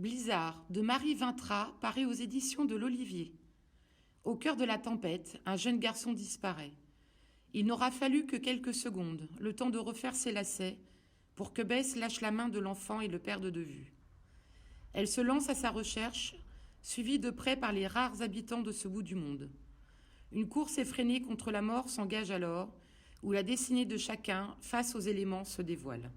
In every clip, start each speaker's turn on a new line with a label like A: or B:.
A: Blizzard de Marie Vintra paraît aux éditions de l'Olivier. Au cœur de la tempête, un jeune garçon disparaît. Il n'aura fallu que quelques secondes, le temps de refaire ses lacets, pour que Bess lâche la main de l'enfant et le perde de vue. Elle se lance à sa recherche, suivie de près par les rares habitants de ce bout du monde. Une course effrénée contre la mort s'engage alors, où la destinée de chacun, face aux éléments, se dévoile.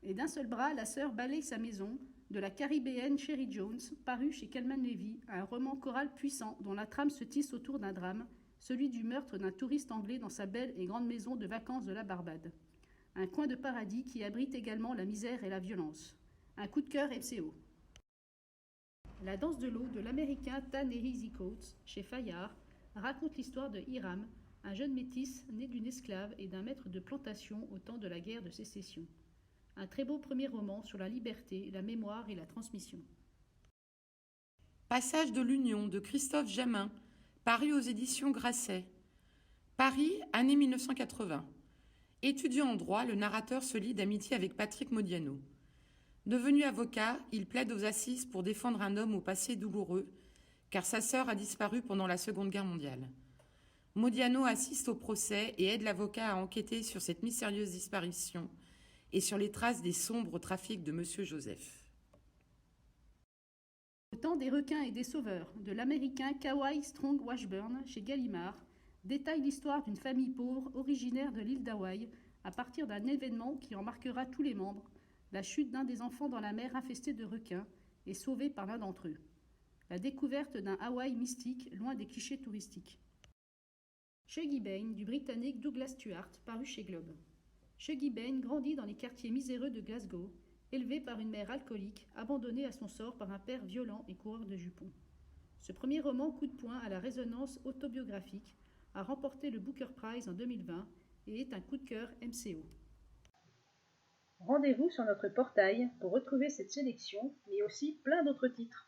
B: Et d'un seul bras, la sœur balaye sa maison, de la caribéenne Sherry Jones, paru chez Calman Levy, un roman choral puissant dont la trame se tisse autour d'un drame, celui du meurtre d'un touriste anglais dans sa belle et grande maison de vacances de la Barbade. Un coin de paradis qui abrite également la misère et la violence. Un coup de cœur MCO. La danse de l'eau de l'américain Ta-Nehisi Coates, chez Fayard, raconte l'histoire de Hiram, un jeune métis né d'une esclave et d'un maître de plantation au temps de la guerre de sécession. Un très beau premier roman sur la liberté, la mémoire et la transmission.
A: Passage de l'Union de Christophe Jamin, paru aux éditions Grasset. Paris, année 1980. Étudiant en droit, le narrateur se lie d'amitié avec Patrick Modiano. Devenu avocat, il plaide aux assises pour défendre un homme au passé douloureux, car sa sœur a disparu pendant la Seconde Guerre mondiale. Modiano assiste au procès et aide l'avocat à enquêter sur cette mystérieuse disparition et sur les traces des sombres trafics de Monsieur Joseph.
B: Au temps des requins et des sauveurs, de l'américain Kawhi Strong Washburn, chez Gallimard, détaille l'histoire d'une famille pauvre originaire de l'île d'Hawaï à partir d'un événement qui en marquera tous les membres, la chute d'un des enfants dans la mer infestée de requins et sauvé par l'un d'entre eux. La découverte d'un Hawaï mystique loin des clichés touristiques. Shuggie Bain du Britannique Douglas Stuart, paru chez Globe. Shuggie Bain grandit dans les quartiers miséreux de Glasgow, élevé par une mère alcoolique, abandonnée à son sort par un père violent et coureur de jupons. Ce premier roman coup de poing à la résonance autobiographique a remporté le Booker Prize en 2020 et est un coup de cœur MCO. Rendez-vous sur notre portail pour retrouver cette sélection, mais aussi plein d'autres titres.